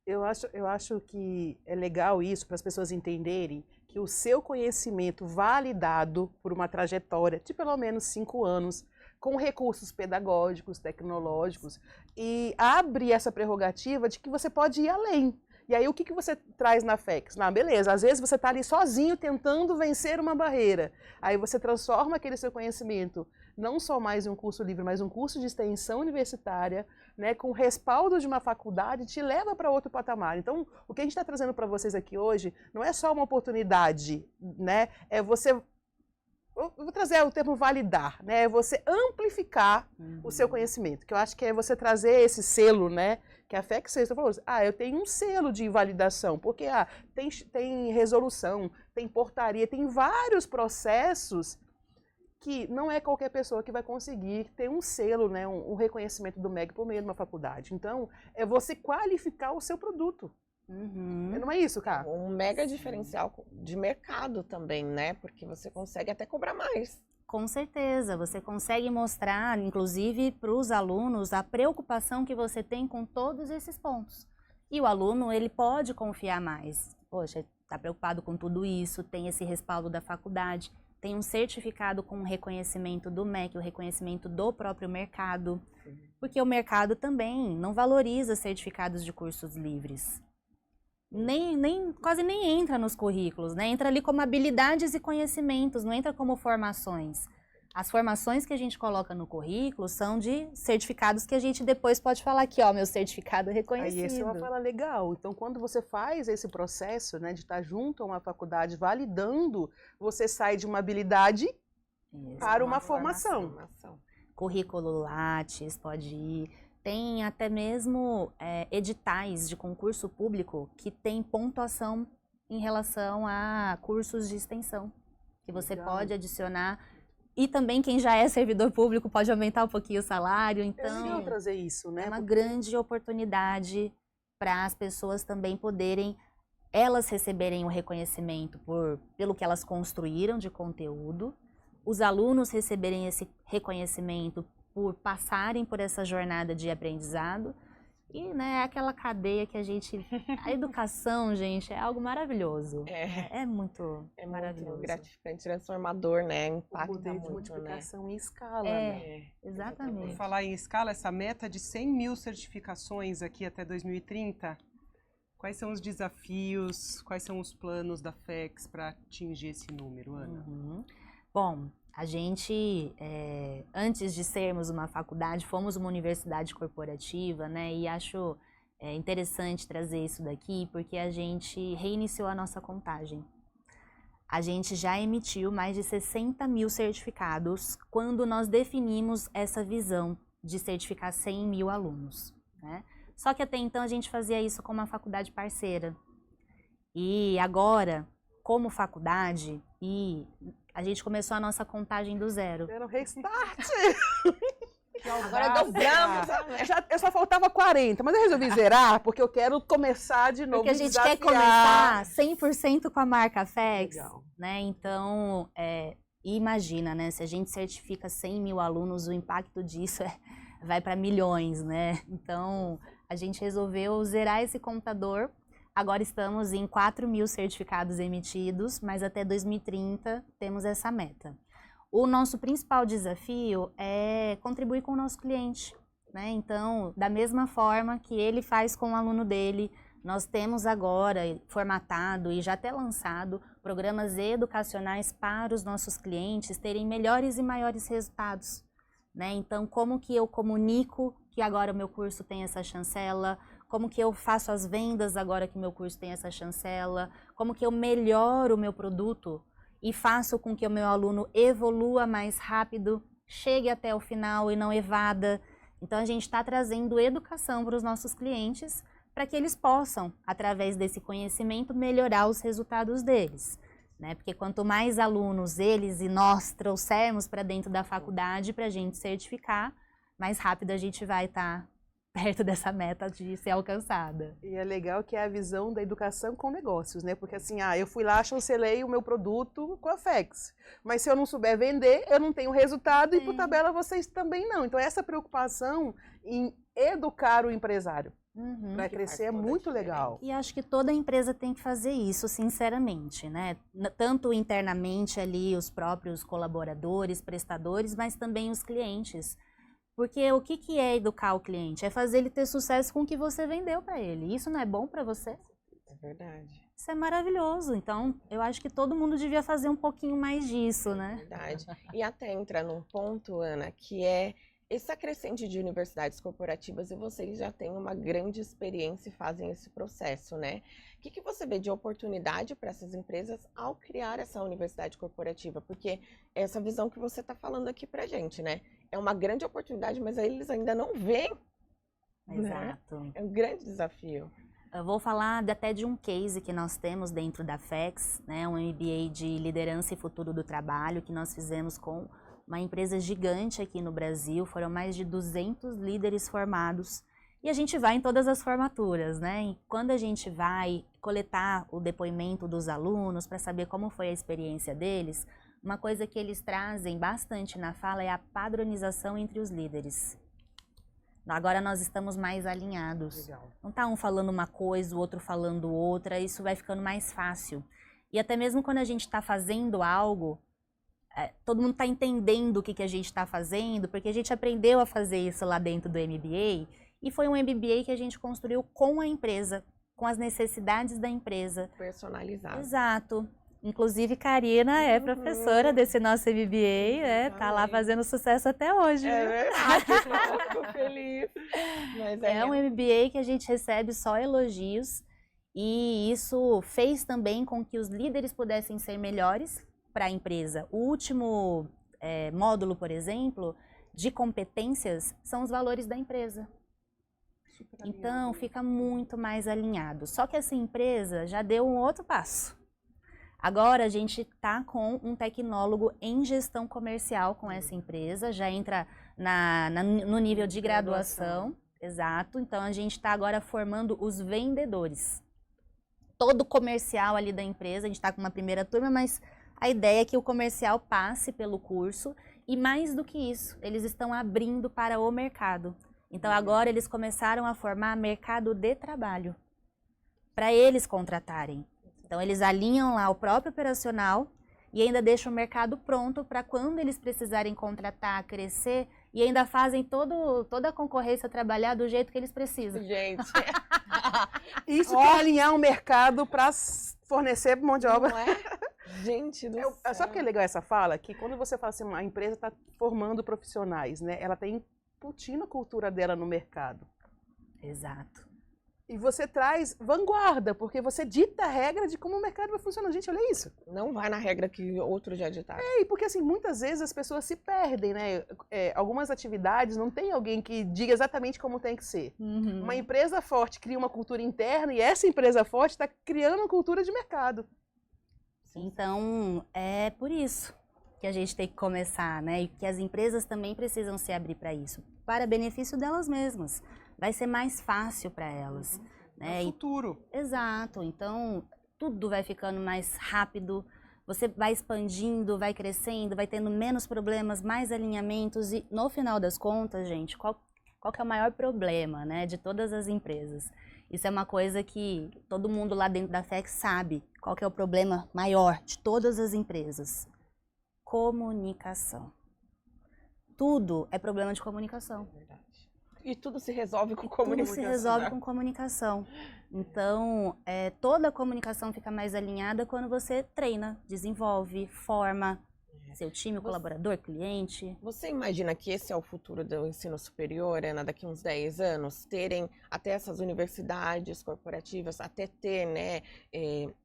Eu acho que é legal isso para as pessoas entenderem que o seu conhecimento validado por uma trajetória de pelo menos 5 anos, com recursos pedagógicos, tecnológicos, e abre essa prerrogativa de que você pode ir além. E aí, o que você traz na FEX? Beleza, às vezes você está ali sozinho tentando vencer uma barreira. Aí você transforma aquele seu conhecimento, não só mais em um curso livre, mas um curso de extensão universitária, né, com respaldo de uma faculdade, te leva para outro patamar. Então, o que a gente está trazendo para vocês aqui hoje não é só uma oportunidade, né? É você... Eu vou trazer o termo validar, né? É você amplificar o seu conhecimento, que eu acho que é você trazer esse selo, né? Que a FEX falou, eu tenho um selo de validação, porque tem resolução, tem portaria, tem vários processos que não é qualquer pessoa que vai conseguir ter um selo, né? Um reconhecimento do MEC por meio de uma faculdade. Então, é você qualificar o seu produto. Não é isso, cara? Um mega diferencial de mercado também, né? Porque você consegue até cobrar mais. Com certeza, você consegue mostrar, inclusive, para os alunos a preocupação que você tem com todos esses pontos. E o aluno, ele pode confiar mais. Poxa, está preocupado com tudo isso, tem esse respaldo da faculdade, tem um certificado com reconhecimento do MEC, o reconhecimento do próprio mercado. Porque o mercado também não valoriza certificados de cursos livres. Quase nem entra nos currículos, né? Entra ali como habilidades e conhecimentos, não entra como formações. As formações que a gente coloca no currículo são de certificados que a gente depois pode falar aqui, ó, meu certificado reconhecido. Aí essa é uma fala legal. Então, quando você faz esse processo, né, de estar junto a uma faculdade validando, você sai de uma habilidade para uma formação. Currículo Lattes pode ir. Tem até mesmo editais de concurso público que tem pontuação em relação a cursos de extensão, que você pode adicionar. E também quem já é servidor público pode aumentar um pouquinho o salário. Então, é legal trazer isso, né? É uma grande oportunidade para as pessoas também poderem, elas receberem o reconhecimento pelo que elas construíram de conteúdo, os alunos receberem esse reconhecimento por passarem por essa jornada de aprendizado e, né, aquela cadeia que a educação, gente, é algo maravilhoso. É muito maravilhoso. Muito gratificante, transformador, né? Impacta o poder muito, de multiplicação, né? Em escala, né? Exatamente. Por falar em escala, essa meta de 100 mil certificações aqui até 2030, quais são os desafios, quais são os planos da FEX para atingir esse número, Ana? Bom, a gente, antes de sermos uma faculdade, fomos uma universidade corporativa, né? E acho interessante trazer isso daqui, porque a gente reiniciou a nossa contagem. A gente já emitiu mais de 60 mil certificados quando nós definimos essa visão de certificar 100 mil alunos, né? Só que até então a gente fazia isso com uma faculdade parceira. E agora, como faculdade, a gente começou a nossa contagem do zero. Era um restart! Agora dobramos. Eu só faltava 40, mas eu resolvi zerar porque eu quero começar de novo. Porque a gente quer começar 100% com a marca FEX, né? Então, imagina, né? Se a gente certifica 100 mil alunos, o impacto disso vai para milhões, né? Então, a gente resolveu zerar esse computador. Agora estamos em 4 mil certificados emitidos, mas até 2030 temos essa meta. O nosso principal desafio é contribuir com o nosso cliente, né? Então, da mesma forma que ele faz com o aluno dele, nós temos agora formatado e já até lançado programas educacionais para os nossos clientes terem melhores e maiores resultados, né? Então, como que eu comunico que agora o meu curso tem essa chancela? Como que eu faço as vendas agora que meu curso tem essa chancela? Como que eu melhoro o meu produto e faço com que o meu aluno evolua mais rápido, chegue até o final e não evada? Então, a gente está trazendo educação para os nossos clientes para que eles possam, através desse conhecimento, melhorar os resultados deles, né? Porque quanto mais alunos eles e nós trouxermos para dentro da faculdade para a gente certificar, mais rápido a gente vai estar perto dessa meta de ser alcançada. E é legal que é a visão da educação com negócios, né? Porque assim, eu fui lá, chancelei o meu produto com a FEX. Mas se eu não souber vender, eu não tenho resultado e por tabela vocês também não. Então essa preocupação em educar o empresário para crescer é muito legal. E acho que toda empresa tem que fazer isso, sinceramente, né? Tanto internamente ali, os próprios colaboradores, prestadores, mas também os clientes. Porque o que é educar o cliente? É fazer ele ter sucesso com o que você vendeu para ele. Isso não é bom para você? É verdade. Isso é maravilhoso. Então, eu acho que todo mundo devia fazer um pouquinho mais disso, né? Verdade. E até entra num ponto, Ana, que é essa crescente de universidades corporativas, e vocês já têm uma grande experiência e fazem esse processo, né? O que você vê de oportunidade para essas empresas ao criar essa universidade corporativa? Porque essa visão que você está falando aqui para a gente, né? É uma grande oportunidade, mas eles ainda não veem. Exato. Né? É um grande desafio. Eu vou falar até de um case que nós temos dentro da FEX, né? Um MBA de Liderança e Futuro do Trabalho, que nós fizemos com uma empresa gigante aqui no Brasil. Foram mais de 200 líderes formados. E a gente vai em todas as formaturas, né? E quando a gente vai coletar o depoimento dos alunos para saber como foi a experiência deles, uma coisa que eles trazem bastante na fala é a padronização entre os líderes. Agora nós estamos mais alinhados. Legal. Não está um falando uma coisa, o outro falando outra, isso vai ficando mais fácil. E até mesmo quando a gente está fazendo algo, todo mundo está entendendo o que a gente está fazendo, porque a gente aprendeu a fazer isso lá dentro do MBA, e foi um MBA que a gente construiu com a empresa, com as necessidades da empresa. Personalizado. Exato. Inclusive, Karina é professora desse nosso MBA, né? Tá lá fazendo sucesso até hoje. É viu? verdade, fico feliz. Mas É um MBA que a gente recebe só elogios, e isso fez também com que os líderes pudessem ser melhores para a empresa. O último módulo, por exemplo, de competências são os valores da empresa. Então, fica muito mais alinhado. Só que essa empresa já deu um outro passo. Agora a gente está com um tecnólogo em gestão comercial com essa empresa, já entra no nível de graduação, exato. Então a gente está agora formando os vendedores. Todo o comercial ali da empresa, a gente está com uma primeira turma, mas a ideia é que o comercial passe pelo curso e mais do que isso, eles estão abrindo para o mercado. Então agora eles começaram a formar mercado de trabalho para eles contratarem. Então, eles alinham lá o próprio operacional e ainda deixam o mercado pronto para quando eles precisarem contratar, crescer, e ainda fazem toda a concorrência trabalhar do jeito que eles precisam. Gente, Isso para alinhar o mercado para fornecer mão de obra. não é? Gente do céu. Sabe o que é legal essa fala? Que quando você fala assim, a empresa está formando profissionais, né? Ela está incutindo a cultura dela no mercado. Exato. E você traz vanguarda, porque você dita a regra de como o mercado vai funcionar. Gente, olha isso. Não vai na regra que outros já ditaram. E porque assim, muitas vezes as pessoas se perdem, né? Algumas atividades não tem alguém que diga exatamente como tem que ser. Uhum. Uma empresa forte cria uma cultura interna e essa empresa forte está criando uma cultura de mercado. Então, é por isso que a gente tem que começar, né? E que as empresas também precisam se abrir para isso, para benefício delas mesmas. Vai ser mais fácil para elas, né? É o futuro. Exato. Então, tudo vai ficando mais rápido, você vai expandindo, vai crescendo, vai tendo menos problemas, mais alinhamentos e, no final das contas, gente, qual que é o maior problema, né, de todas as empresas? Isso é uma coisa que todo mundo lá dentro da FEX sabe. Qual que é o problema maior de todas as empresas? Comunicação. Tudo é problema de comunicação. Verdade. E tudo se resolve com Tudo comunicação. se resolve com comunicação. Então, toda a comunicação fica mais alinhada quando você treina, desenvolve, forma. Seu time, o colaborador, cliente. Você imagina que esse é o futuro do ensino superior, Ana, daqui uns 10 anos? Terem até essas universidades corporativas, até ter, né,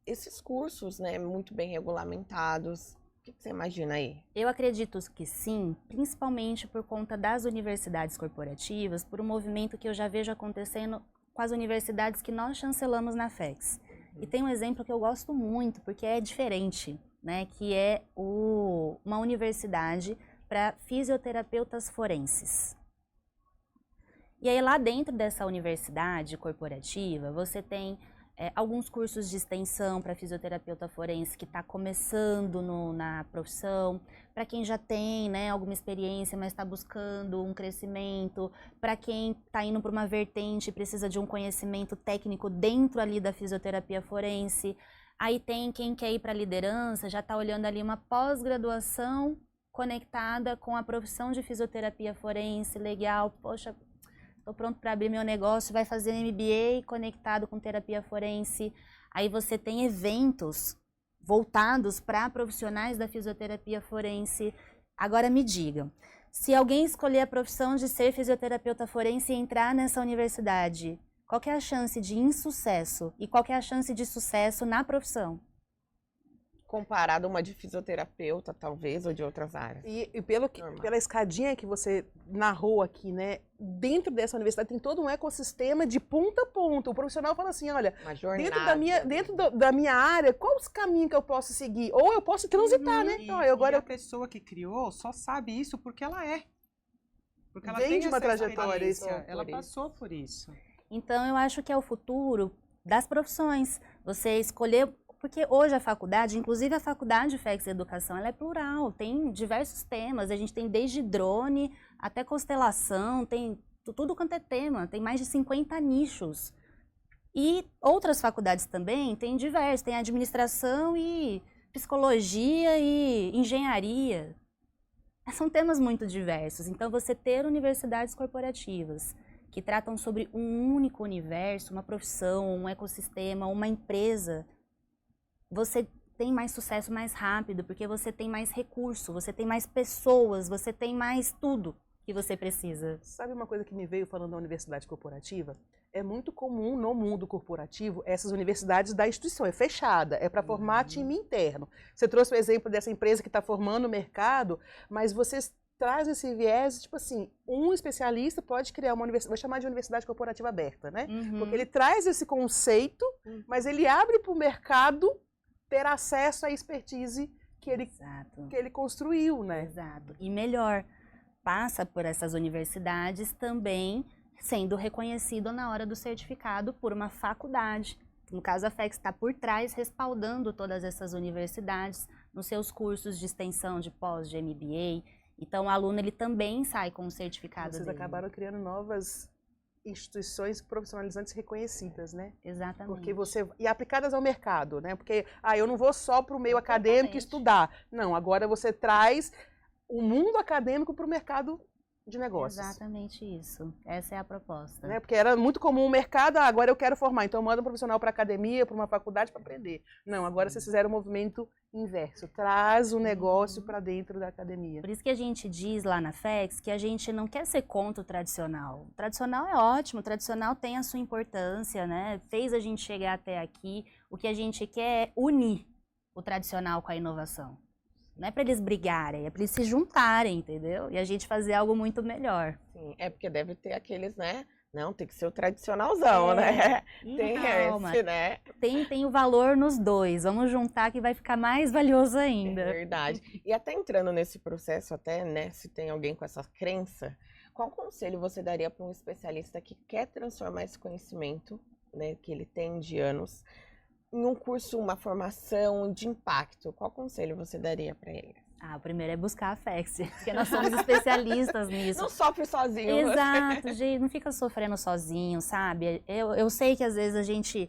esses cursos, né, muito bem regulamentados. O que você imagina aí? Eu acredito que sim, principalmente por conta das universidades corporativas, por um movimento que eu já vejo acontecendo com as universidades que nós chancelamos na FEX. E tem um exemplo que eu gosto muito, porque é diferente, né? Que é uma universidade para fisioterapeutas forenses. E aí lá dentro dessa universidade corporativa, você tem alguns cursos de extensão para fisioterapeuta forense que está começando na profissão, para quem já tem, né, alguma experiência, mas está buscando um crescimento, para quem está indo para uma vertente e precisa de um conhecimento técnico dentro ali da fisioterapia forense. Aí tem quem quer ir para a liderança, já está olhando ali uma pós-graduação conectada com a profissão de fisioterapia forense, legal, poxa, estou pronto para abrir meu negócio, vai fazer MBA conectado com terapia forense. Aí você tem eventos voltados para profissionais da fisioterapia forense. Agora me digam, se alguém escolher a profissão de ser fisioterapeuta forense e entrar nessa universidade, qual que é a chance de insucesso e qual que é a chance de sucesso na profissão? Comparado a uma de fisioterapeuta, talvez, ou de outras áreas. E pela escadinha que você narrou aqui, né? Dentro dessa universidade tem todo um ecossistema de ponta a ponta. O profissional fala assim, olha, Uma jornada. dentro da minha área, qual os caminhos que eu posso seguir? Ou eu posso transitar, né? Então, agora e a pessoa que criou só sabe isso porque ela é. Porque ela Vem tem de uma essa trajetória, experiência, ela por isso. passou por isso. Então eu acho que é o futuro das profissões. Você escolher. Porque hoje a faculdade, inclusive a faculdade FEX Educação, ela é plural, tem diversos temas, a gente tem desde drone até constelação, tem tudo quanto é tema, tem mais de 50 nichos. E outras faculdades também tem diversos, tem administração e psicologia e engenharia. São temas muito diversos, então você ter universidades corporativas que tratam sobre um único universo, uma profissão, um ecossistema, uma empresa, você tem mais sucesso mais rápido, porque você tem mais recurso, você tem mais pessoas, você tem mais tudo que você precisa. sabe uma coisa que me veio falando da universidade corporativa? É muito comum no mundo corporativo essas universidades da instituição, é fechada, é para formar time interno. Você trouxe o exemplo dessa empresa que está formando o mercado, mas vocês trazem esse viés, tipo assim, um especialista pode criar uma universidade, vou chamar de universidade corporativa aberta, né? Porque ele traz esse conceito, mas ele abre para o mercado ter acesso à expertise que ele construiu, né? Exato. E melhor, passa por essas universidades também sendo reconhecido na hora do certificado por uma faculdade. No caso, a FEX está por trás, respaldando todas essas universidades nos seus cursos de extensão, de pós, de MBA. Então, o aluno ele também sai com o certificado Vocês dele. acabaram criando novas instituições profissionalizantes reconhecidas, né? Exatamente. Porque e aplicadas ao mercado, né? Porque eu não vou só para o meio acadêmico estudar. Não, agora você traz o mundo acadêmico para o mercado de negócios. Exatamente isso. Essa é a proposta. Né? Porque era muito comum o mercado, agora eu quero formar, então manda um profissional para academia, para uma faculdade para aprender. Não, agora vocês fizeram o movimento inverso, traz o negócio para dentro da academia. Por isso que a gente diz lá na FEX que a gente não quer ser contra o tradicional. O tradicional é ótimo, o tradicional tem a sua importância, né? Fez a gente chegar até aqui. O que a gente quer é unir o tradicional com a inovação. Não é para eles brigarem, é para eles se juntarem, entendeu? E a gente fazer algo muito melhor. Sim, é porque deve ter aqueles, né? Não, tem que ser o tradicionalzão, né? Tem Calma. esse, né? Tem o valor nos dois. Vamos juntar que vai ficar mais valioso ainda. É verdade. E até entrando nesse processo, até, né, se tem alguém com essa crença, qual conselho você daria para um especialista que quer transformar esse conhecimento, né, que ele tem de anos, em um curso, uma formação de impacto? Qual conselho você daria para ele? O primeiro é buscar a FEX, porque nós somos especialistas nisso. Não sofre sozinho. Exato, gente, não fica sofrendo sozinho, sabe? Eu sei que às vezes a gente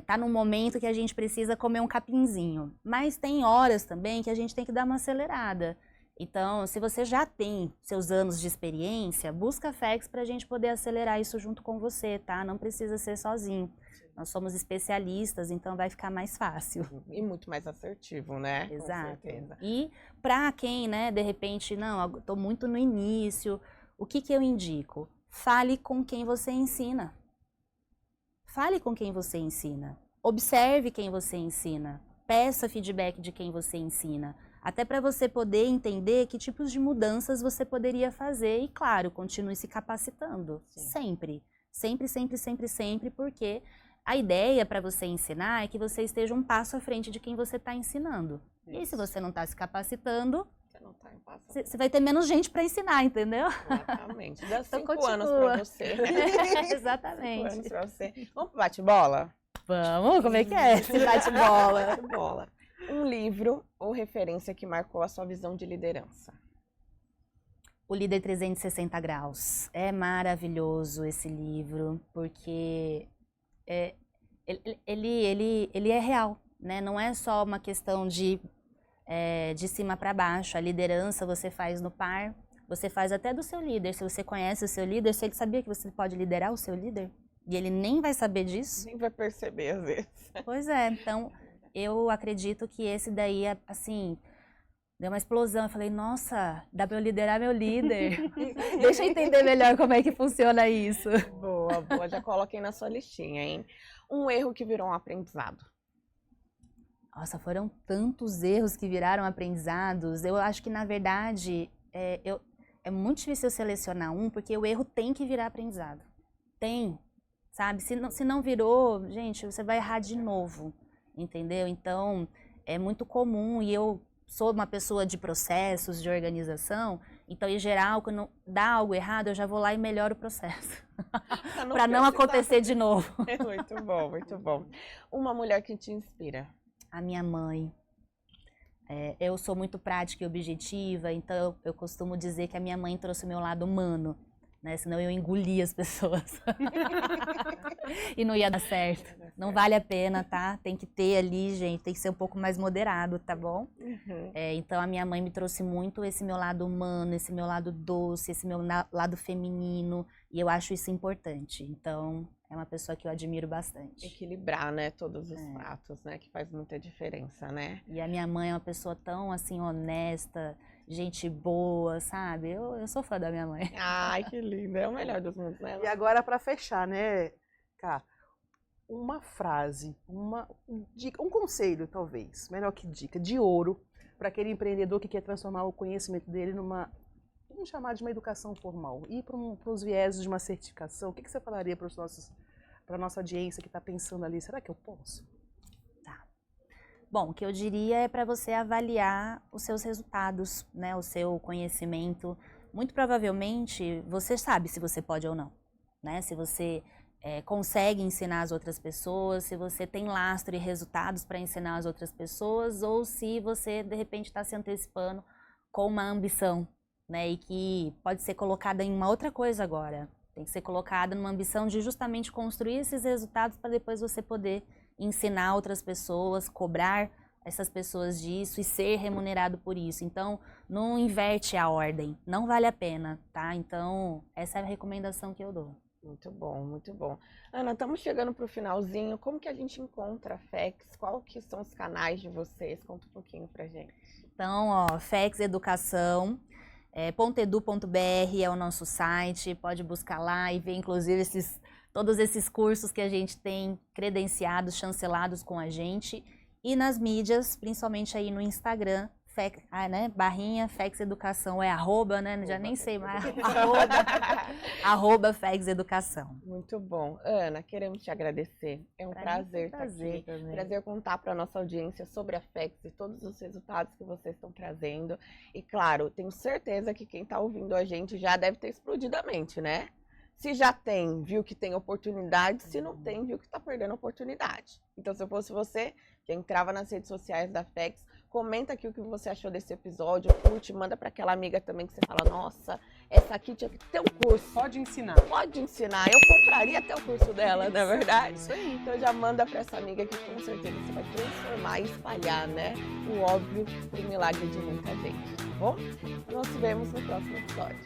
tá num momento que a gente precisa comer um capinzinho, mas tem horas também que a gente tem que dar uma acelerada. Então, se você já tem seus anos de experiência, busca a FEX para a gente poder acelerar isso junto com você, tá? Não precisa ser sozinho. Nós somos especialistas, então vai ficar mais fácil. E muito mais assertivo, né? Exato. Com certeza. E para quem, né, de repente, não, estou muito no início, o que eu indico? Fale com quem você ensina. Fale com quem você ensina. Observe quem você ensina. Peça feedback de quem você ensina. Até para você poder entender que tipos de mudanças você poderia fazer. E, claro, continue se capacitando. Sim. Sempre. Sempre, porque a ideia para você ensinar é que você esteja um passo à frente de quem você está ensinando. E se você não está se capacitando, Você não tá em passo. você vai ter menos gente para ensinar, entendeu? Exatamente. Dá Então 5 continua. anos pra você, né? 5 Exatamente. anos pra você. Vamos pro bate-bola? Vamos, como é que é esse bate-bola? Bate-bola. Um livro ou referência que marcou a sua visão de liderança? O Líder 360 Graus. É maravilhoso esse livro, porque ele é real, né? Não é só uma questão de cima para baixo. A liderança você faz no par, você faz até do seu líder. Se você conhece o seu líder, se ele sabia que você pode liderar o seu líder, e ele nem vai saber disso. Nem vai perceber, às vezes. Pois é, então eu acredito que esse daí, assim, deu uma explosão. Eu falei, nossa, dá pra eu liderar meu líder. Deixa eu entender melhor como é que funciona isso. Boa, boa. Já coloquei na sua listinha, hein? Um erro que virou um aprendizado. Nossa, foram tantos erros que viraram aprendizados. Eu acho que, na verdade, é muito difícil eu selecionar um, porque o erro tem que virar aprendizado. Tem, sabe? Se não virou, gente, você vai errar de novo, entendeu? Então, é muito comum, e eu sou uma pessoa de processos, de organização, então, em geral, quando dá algo errado, eu já vou lá e melhoro o processo. Para não acontecer de novo. Muito bom, muito bom. Uma mulher que te inspira. A minha mãe. Eu sou muito prática e objetiva, então eu costumo dizer que a minha mãe trouxe o meu lado humano, né? Senão eu engolia as pessoas. E não ia dar certo. Não vale a pena, tá? Tem que ter ali, gente, tem que ser um pouco mais moderado, tá bom? Uhum. Então a minha mãe me trouxe muito esse meu lado humano, esse meu lado doce, esse meu lado feminino, e eu acho isso importante. Então, é uma pessoa que eu admiro bastante. Equilibrar, né, todos os pratos, né, que faz muita diferença, né? E a minha mãe é uma pessoa tão, assim, honesta, gente boa, sabe? Eu sou fã da minha mãe. Ai, que linda. É o melhor dos mundos, né? E agora, para fechar, né, Cá, uma frase, dica, um conselho, talvez, melhor que dica, de ouro, para aquele empreendedor que quer transformar o conhecimento dele numa, vamos chamar de uma educação formal, e para os vieses de uma certificação. O que você falaria para a nossa audiência que está pensando ali, será que eu posso? Tá. Bom, o que eu diria é para você avaliar os seus resultados, né, o seu conhecimento. Muito provavelmente, você sabe se você pode ou não, né? Se você consegue ensinar as outras pessoas, se você tem lastro e resultados para ensinar as outras pessoas, ou se você, de repente, está se antecipando com uma ambição, né, e que pode ser colocada em uma outra coisa agora. Tem que ser colocada numa ambição de justamente construir esses resultados para depois você poder ensinar outras pessoas, cobrar essas pessoas disso e ser remunerado por isso. Então, não inverte a ordem, não vale a pena, tá? Então, essa é a recomendação que eu dou. Muito bom, muito bom. Ana, estamos chegando para o finalzinho. Como que a gente encontra a FEX? Qual que são os canais de vocês? Conta um pouquinho pra gente. Então, ó, FEX Educação, .edu.br é o nosso site. Pode buscar lá e ver, inclusive, todos esses cursos que a gente tem credenciados, chancelados com a gente. E nas mídias, principalmente aí no Instagram, barrinha FEX Educação, arroba, né? Já nem sei mais, arroba FEX Educação. Muito bom. Ana, queremos te agradecer. É um prazer estar aqui. Também. Prazer contar para a nossa audiência sobre a FEX e todos os resultados que vocês estão trazendo. E claro, tenho certeza que quem está ouvindo a gente já deve ter explodido a mente, né? Se já tem, viu que tem oportunidade. Se não tem, viu que está perdendo oportunidade. Então, se eu fosse você, que entrava nas redes sociais da FEX, comenta aqui o que você achou desse episódio, curte, manda para aquela amiga também que você fala, nossa, essa aqui tinha que ter um curso. Pode ensinar. Pode ensinar, eu compraria até o curso dela, não é verdade? Isso aí. Então já manda para essa amiga que com certeza você vai transformar e espalhar, né? O óbvio, o milagre de muita gente, tá bom? Nós nos vemos no próximo episódio.